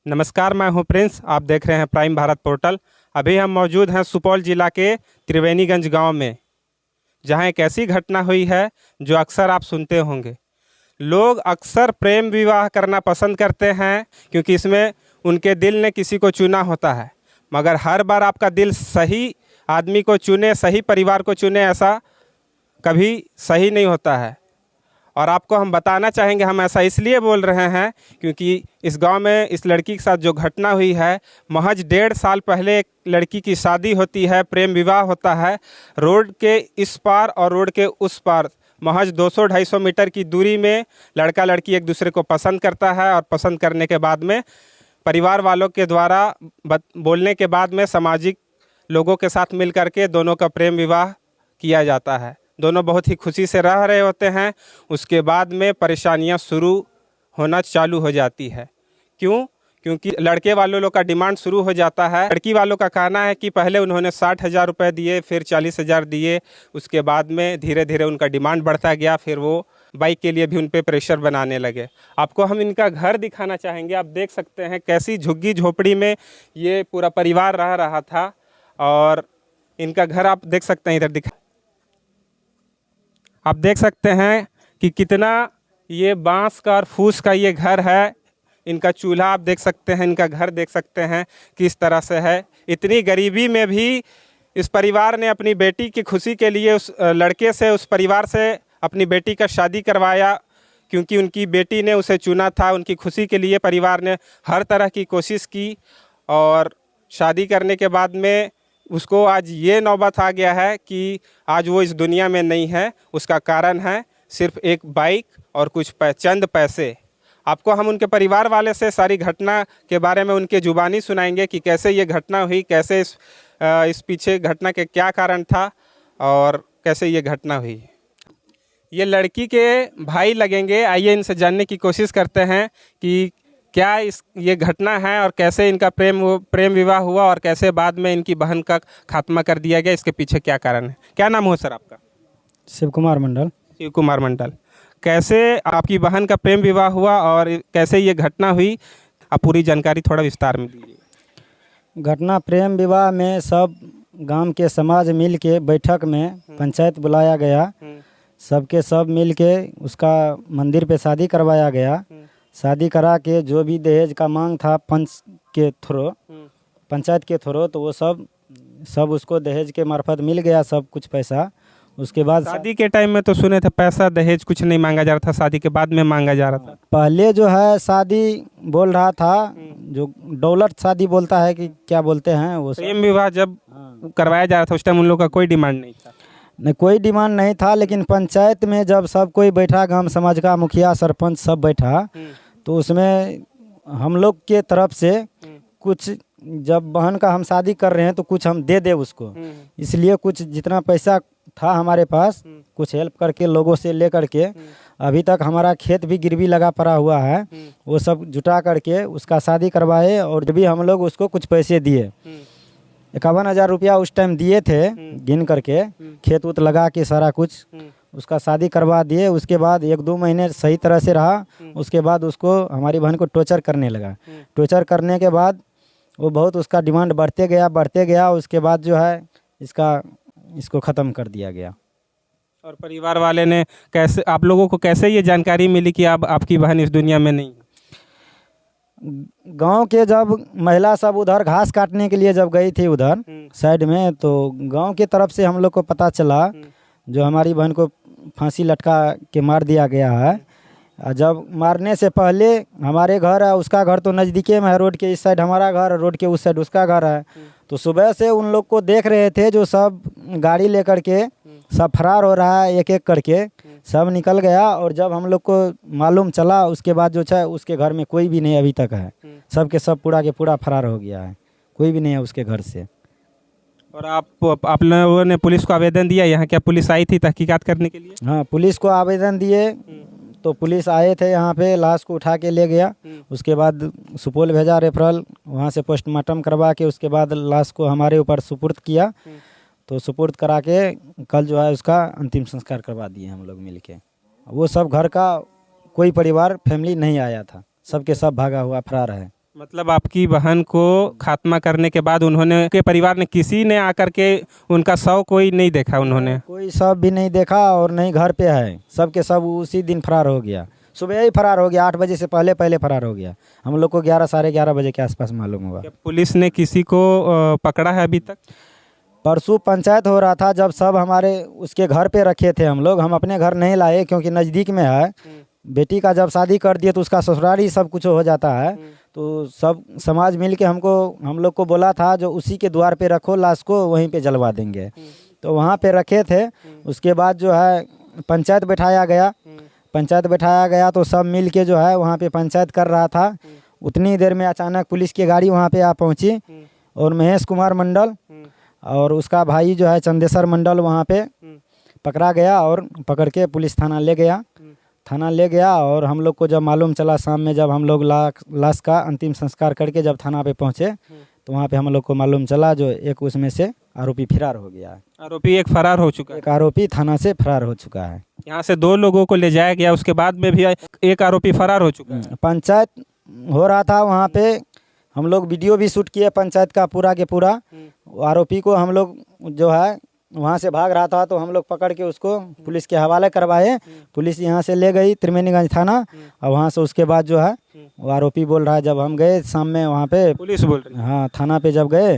नमस्कार, मैं हूं प्रिंस। आप देख रहे हैं प्राइम भारत पोर्टल। अभी हम मौजूद हैं सुपौल जिला के त्रिवेणीगंज गांव में, जहां एक ऐसी घटना हुई है जो अक्सर आप सुनते होंगे। लोग अक्सर प्रेम विवाह करना पसंद करते हैं क्योंकि इसमें उनके दिल ने किसी को चुना होता है, मगर हर बार आपका दिल सही आदमी को चुने, सही परिवार को चुने, ऐसा कभी सही नहीं होता है। और आपको हम बताना चाहेंगे, हम ऐसा इसलिए बोल रहे हैं क्योंकि इस गांव में इस लड़की के साथ जो घटना हुई है, महज 1.5 साल पहले एक लड़की की शादी होती है, प्रेम विवाह होता है। रोड के इस पार और रोड के उस पार महज 200-250 मीटर की दूरी में लड़का लड़की एक दूसरे को पसंद करता है, और पसंद करने के बाद में परिवार वालों के द्वारा बोलने के बाद में सामाजिक लोगों के साथ मिल करके दोनों का प्रेम विवाह किया जाता है। दोनों बहुत ही खुशी से रह रहे होते हैं। उसके बाद में परेशानियां शुरू होना चालू हो जाती है। क्यों? क्योंकि लड़के वालों लोग का डिमांड शुरू हो जाता है। लड़की वालों का कहना है कि पहले उन्होंने 60,000 रुपये दिए, फिर 40,000 दिए। उसके बाद में धीरे धीरे उनका डिमांड बढ़ता गया, फिर वो बाइक के लिए भी उन पर प्रेशर बनाने लगे। आपको हम इनका घर दिखाना चाहेंगे। आप देख सकते हैं कैसी झुग्गी झोपड़ी में ये पूरा परिवार रह रहा था, और इनका घर आप देख सकते हैं। इधर दिखा, आप देख सकते हैं कि कितना ये बांस का और फूस का ये घर है। इनका चूल्हा आप देख सकते हैं, इनका घर देख सकते हैं किस तरह से है। इतनी गरीबी में भी इस परिवार ने अपनी बेटी की खुशी के लिए उस लड़के से, उस परिवार से अपनी बेटी का शादी करवाया, क्योंकि उनकी बेटी ने उसे चुना था। उनकी खुशी के लिए परिवार ने हर तरह की कोशिश की, और शादी करने के बाद में उसको आज ये नौबत आ गया है कि आज वो इस दुनिया में नहीं है। उसका कारण है सिर्फ एक बाइक और कुछ चंद पैसे। आपको हम उनके परिवार वाले से सारी घटना के बारे में उनके जुबानी सुनाएंगे कि कैसे ये घटना हुई, कैसे इस पीछे घटना के क्या कारण था, और कैसे ये घटना हुई। ये लड़की के भाई लगेंगे। आइए इनसे जानने की कोशिश करते हैं कि क्या ये घटना है, और कैसे इनका प्रेम विवाह हुआ, और कैसे बाद में इनकी बहन का खात्मा कर दिया गया। इसके पीछे क्या कारण है? क्या नाम हो सर आपका? शिव कुमार मंडल। शिव कुमार मंडल। कैसे आपकी बहन का प्रेम विवाह हुआ और कैसे ये घटना हुई, आप पूरी जानकारी थोड़ा विस्तार में दीजिए। घटना प्रेम विवाह में सब गांव के समाज मिल के बैठक में पंचायत बुलाया गया। सबके सब मिल के उसका मंदिर पे शादी करवाया गया। शादी करा के जो भी दहेज का मांग था पंचायत के थ्रू, तो वो सब उसको दहेज के मार्फत मिल गया सब कुछ पैसा। उसके बाद शादी के टाइम में तो सुने थे पैसा दहेज कुछ नहीं मांगा जा रहा था, शादी के बाद में मांगा जा रहा था। पहले जो है शादी बोल रहा था, जो दौलत शादी बोलता है कि क्या बोलते हैं वो। प्रेम विवाह जब करवाया जा रहा था उस टाइम उन लोगों का कोई डिमांड नहीं था। नहीं, कोई डिमांड नहीं था, लेकिन पंचायत में जब सब कोई बैठा, गांव समाज का मुखिया सरपंच सब बैठा, तो उसमें हम लोग के तरफ से कुछ, जब बहन का हम शादी कर रहे हैं तो कुछ हम दे दे उसको, इसलिए कुछ जितना पैसा था हमारे पास कुछ हेल्प करके लोगों से ले करके, अभी तक हमारा खेत भी गिरवी लगा पड़ा हुआ है, वो सब जुटा करके उसका शादी करवाए। और जब भी हम लोग उसको कुछ पैसे दिए, 51,000 रुपया उस टाइम दिए थे, गिन करके खेत उत लगा के सारा कुछ उसका शादी करवा दिए। उसके बाद 1-2 महीने सही तरह से रहा। उसके बाद उसको, हमारी बहन को टॉर्चर करने लगा। टॉर्चर करने के बाद वो बहुत, उसका डिमांड बढ़ते गया। उसके बाद जो है इसको ख़त्म कर दिया गया। और परिवार वाले ने कैसे, आप लोगों को कैसे ये जानकारी मिली कि अब आपकी बहन इस दुनिया में नहीं? गांव के जब महिला सब उधर घास काटने के लिए जब गई थी उधर साइड में, तो गांव के तरफ से हम लोग को पता चला जो हमारी बहन को फांसी लटका के मार दिया गया है। जब मारने से पहले हमारे घर है, उसका घर तो नज़दीके में है, रोड के इस साइड हमारा घर, रोड के उस साइड उसका घर है। तो सुबह से उन लोग को देख रहे थे, जो सब गाड़ी लेकर के सब फरार हो रहा है, एक एक करके सब निकल गया। और जब हम लोग को मालूम चला, उसके बाद जो है उसके घर में कोई भी नहीं अभी तक है, सब के सब पूरा के पूरा फरार हो गया है, कोई भी नहीं है उसके घर से। और आप लोगों ने पुलिस को आवेदन दिया? यहाँ क्या पुलिस आई थी तहकीकात करने के लिए? हाँ, पुलिस को आवेदन दिए, तो पुलिस आए थे यहाँ पे, लाश को उठा के ले गया। उसके बाद सुपौल भेजा रेफरल, वहाँ से पोस्टमार्टम करवा के उसके बाद लाश को हमारे ऊपर सुपुर्द किया। तो सुपुर्द करा के कल जो है उसका अंतिम संस्कार करवा दिए हम लोग मिल के। वो सब घर का कोई परिवार फैमिली नहीं आया था, सबके सब भागा हुआ फरार है। मतलब आपकी बहन को खात्मा करने के बाद उन्होंने के परिवार ने किसी ने आकर के उनका शव कोई नहीं देखा उन्होंने? कोई सब भी नहीं देखा और नहीं घर पे है, सब के सब उसी दिन फरार हो गया। सुबह ही फरार हो गया, 8 बजे से पहले पहले फरार हो गया। हम लोग को 11 साढ़े 11 बजे के आसपास मालूम हुआ। क्या पुलिस ने किसी को पकड़ा है अभी तक? परसों पंचायत हो रहा था, जब सब हमारे उसके घर पे रखे थे हम लोग, हम अपने घर नहीं लाए क्योंकि नज़दीक में है। बेटी का जब शादी कर दिए तो उसका ससुराल ही सब कुछ हो जाता है। तो सब समाज मिल के हम लोग को बोला था जो उसी के द्वार पे रखो, लाश को वहीं पे जलवा देंगे। तो वहाँ पे रखे थे। उसके बाद जो है पंचायत बैठाया गया तो सब मिल के जो है वहाँ पे पंचायत कर रहा था। उतनी देर में अचानक पुलिस की गाड़ी वहाँ पे आ पहुँची और महेश कुमार मंडल और उसका भाई जो है चंदेश्वर मंडल वहाँ पे पकड़ा गया और पकड़ के पुलिस थाना ले गया। और हम लोग को जब मालूम चला शाम में, जब हम लोग लाश का अंतिम संस्कार करके जब थाना पे पहुँचे तो वहाँ पे हम लोग को मालूम चला जो एक उसमें से आरोपी फरार हो गया है। आरोपी एक फरार हो चुका है? एक आरोपी थाना से फरार हो चुका है। यहाँ से 2 लोगों को ले जाया गया, उसके बाद में भी एक आरोपी फरार हो चुका है। पंचायत हो रहा था वहाँ पे, हम लोग वीडियो भी शूट किए पंचायत का पूरा के पूरा। आरोपी को हम लोग जो है वहाँ से भाग रहा था तो हम लोग पकड़ के उसको पुलिस के हवाले करवाए। पुलिस यहाँ से ले गई त्रिवेणीगंज थाना और वहाँ से उसके बाद जो है वो आरोपी बोल रहा है, जब हम गए शाम में वहाँ पे, पुलिस बोल रही है? हाँ, थाना पे जब गए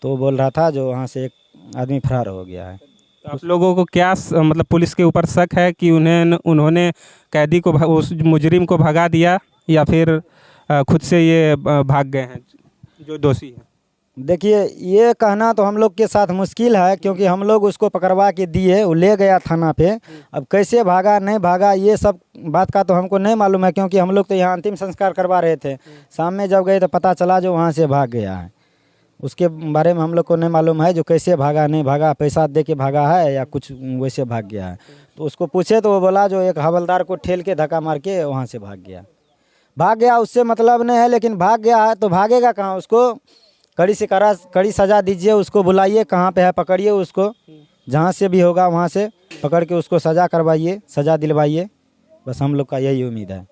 तो बोल रहा था जो वहाँ से एक आदमी फरार हो गया है। आप लोगों को क्या मतलब पुलिस के ऊपर शक है कि उन्होंने कैदी को उस मुजरिम को भगा दिया या फिर खुद से ये भाग गए हैं जो दोषी हैं? देखिए, ये कहना तो हम लोग के साथ मुश्किल है क्योंकि हम लोग उसको पकड़वा के दिए, वो ले गया थाना पे। अब कैसे भागा नहीं भागा ये सब बात का तो हमको नहीं मालूम है क्योंकि हम लोग तो यहाँ अंतिम संस्कार करवा रहे थे। शाम में जब गए तो पता चला जो वहाँ से भाग गया है। उसके बारे में हम लोग को नहीं मालूम है जो कैसे भागा नहीं भागा, पैसा दे के भागा है या कुछ वैसे भाग गया है। तो उसको पूछे तो वो बोला जो एक हवलदार को ठेल के धक्का मार के वहाँ से भाग गया। उससे मतलब नहीं है, लेकिन भाग गया है तो भागेगा कहाँ? उसको कड़ी सज़ा दीजिए, उसको बुलाइए, कहाँ पे है पकड़िए उसको, जहाँ से भी होगा वहाँ से पकड़ के उसको सज़ा करवाइए, सज़ा दिलवाइए। बस हम लोग का यही उम्मीद है।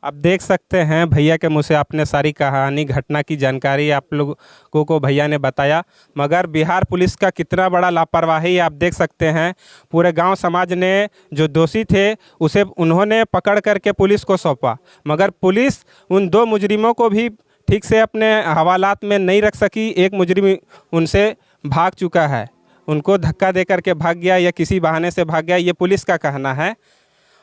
आप देख सकते हैं भैया के मुँह से आपने सारी कहानी घटना की जानकारी आप लोगों को भैया ने बताया। मगर बिहार पुलिस का कितना बड़ा लापरवाही आप देख सकते हैं। पूरे गांव समाज ने जो दोषी थे उसे उन्होंने पकड़ करके पुलिस को सौंपा, मगर पुलिस उन 2 मुजरिमों को भी ठीक से अपने हवालात में नहीं रख सकी। एक मुजरिम उनसे भाग चुका है, उनको धक्का दे करके भाग गया या किसी बहाने से भाग गया, ये पुलिस का कहना है।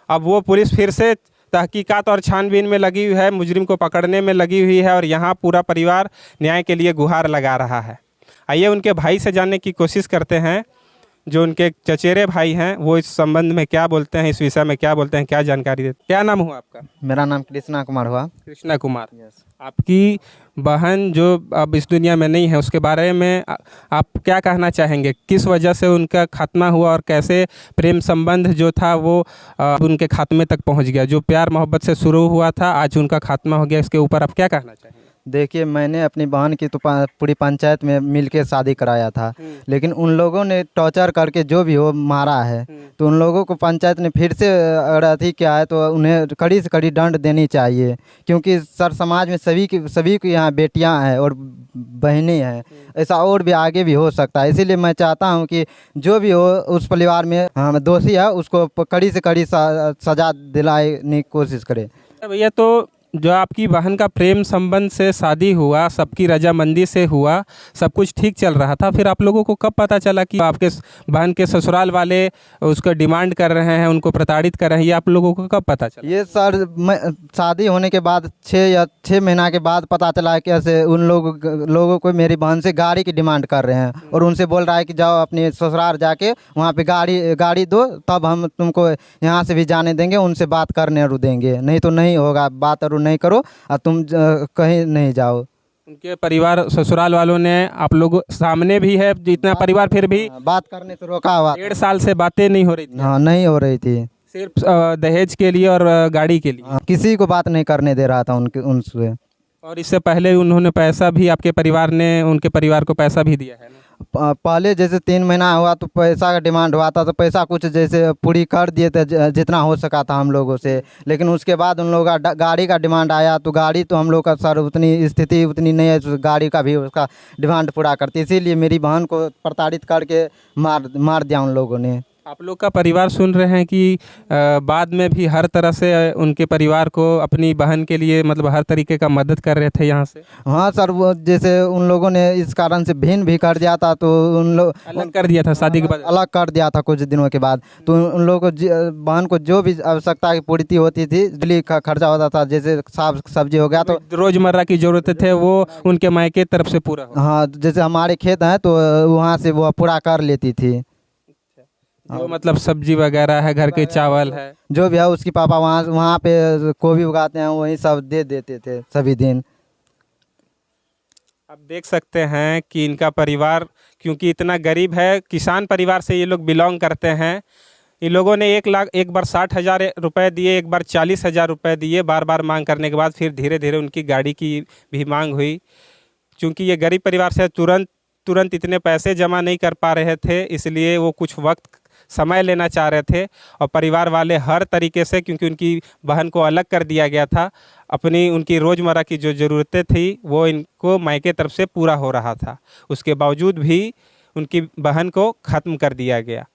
अब वो पुलिस फिर से तहकीकात और छानबीन में लगी हुई है, मुजरिम को पकड़ने में लगी हुई है और यहाँ पूरा परिवार न्याय के लिए गुहार लगा रहा है। आइए उनके भाई से जानने की कोशिश करते हैं, जो उनके चचेरे भाई हैं, वो इस संबंध में क्या बोलते हैं, इस विषय में क्या बोलते हैं, क्या जानकारी देते हैं। क्या नाम हुआ आपका? मेरा नाम कृष्णा कुमार हुआ। कृष्णा कुमार। आपकी बहन जो अब इस दुनिया में नहीं है, उसके बारे में आप क्या कहना चाहेंगे? किस वजह से उनका खात्मा हुआ और कैसे प्रेम संबंध जो था वो उनके खात्मे तक पहुंच गया? जो प्यार मोहब्बत से शुरू हुआ था आज उनका खात्मा हो गया, इसके ऊपर आप क्या कहना चाहेंगे? देखिए, मैंने अपनी बहन की तो पूरी पंचायत में मिलके शादी कराया था, लेकिन उन लोगों ने टॉर्चर करके जो भी हो मारा है। तो उन लोगों को पंचायत ने फिर से अथी किया है तो उन्हें कड़ी से कड़ी दंड देनी चाहिए, क्योंकि सर समाज में सभी की यहाँ बेटियाँ हैं और बहनें हैं। ऐसा और भी आगे भी हो सकता है, इसीलिए मैं चाहता हूँ कि जो भी हो उस परिवार में दोषी है उसको कड़ी से कड़ी सज़ा दिलाने की कोशिश करे। भैया, तो जो आपकी बहन का प्रेम संबंध से शादी हुआ, सबकी रजामंदी से हुआ, सब कुछ ठीक चल रहा था, फिर आप लोगों को कब पता चला कि आपके बहन के ससुराल वाले उसको डिमांड कर रहे हैं, उनको प्रताड़ित कर रहे हैं? ये आप लोगों को कब पता चला? ये सर शादी होने के बाद 6 महीना के बाद पता चला कि ऐसे उन लोगों को मेरी बहन से गाड़ी की डिमांड कर रहे हैं और उनसे बोल रहा है कि जाओ अपने ससुराल जाके वहाँ पे गाड़ी दो, तब हम तुमको यहाँ से भी जाने देंगे, उनसे बात करने देंगे, नहीं तो नहीं होगा, बात नहीं करो और तुम कहीं नहीं जाओ। उनके परिवार ससुराल वालों ने आप लोग सामने भी है जितना परिवार, फिर भी बात करने से रोका हुआ। 1.5 साल से बातें नहीं हो रही थी? हाँ, नहीं हो रही थी, सिर्फ दहेज के लिए और गाड़ी के लिए। किसी को बात नहीं करने दे रहा था उनसे। और इससे पहले उन्होंने पैसा भी, आपके परिवार ने उनके परिवार को पैसा भी दिया है ना? पहले जैसे 3 महीना हुआ तो पैसा का डिमांड हुआ था, तो पैसा कुछ जैसे पूरी कर दिए थे जितना हो सका था हम लोगों से। लेकिन उसके बाद उन लोगों का गाड़ी का डिमांड आया, तो गाड़ी तो हम लोग का सर उतनी स्थिति उतनी नहीं है, तो गाड़ी का भी उसका डिमांड पूरा करती, इसीलिए मेरी बहन को प्रताड़ित करके मार दिया उन लोगों ने। आप लोग का परिवार सुन रहे हैं कि बाद में भी हर तरह से उनके परिवार को अपनी बहन के लिए मतलब हर तरीके का मदद कर रहे थे यहाँ से। हाँ सर, वो जैसे उन लोगों ने इस कारण से भिन्न भी कर दिया था, तो उन लोग अलग कर दिया था शादी के बाद। अलग कर दिया था कुछ दिनों के बाद। तो उन लोगों को बहन को जो भी आवश्यकता की पूर्ति होती थी, बिजली का खर्चा होता था, जैसे साग सब्जी हो गया, तो रोजमर्रा की जरूरतें थे वो उनके मायके तरफ से पूरा हो। हाँ, जैसे हमारे खेत हैं तो वहाँ से वो पूरा कर लेती थी। जो मतलब सब्जी वगैरह है, घर के चावल है, जो भी है उसकी पापा वहाँ पे गोभी उगाते हैं, वही सब दे देते थे सभी दिन। आप देख सकते हैं कि इनका परिवार क्योंकि इतना गरीब है, किसान परिवार से ये लोग बिलोंग करते हैं। इन लोगों ने 1 लाख, एक बार 60,000 रुपये दिए, एक बार 40,000 रुपये दिए। बार बार मांग करने के बाद फिर धीरे धीरे उनकी गाड़ी की भी मांग हुई। क्योंकि ये गरीब परिवार से तुरंत इतने पैसे जमा नहीं कर पा रहे थे, इसलिए वो कुछ वक्त समय लेना चाह रहे थे। और परिवार वाले हर तरीके से, क्योंकि उनकी बहन को अलग कर दिया गया था, अपनी उनकी रोज़मर्रा की जो ज़रूरतें थी वो इनको मायके तरफ से पूरा हो रहा था, उसके बावजूद भी उनकी बहन को ख़त्म कर दिया गया।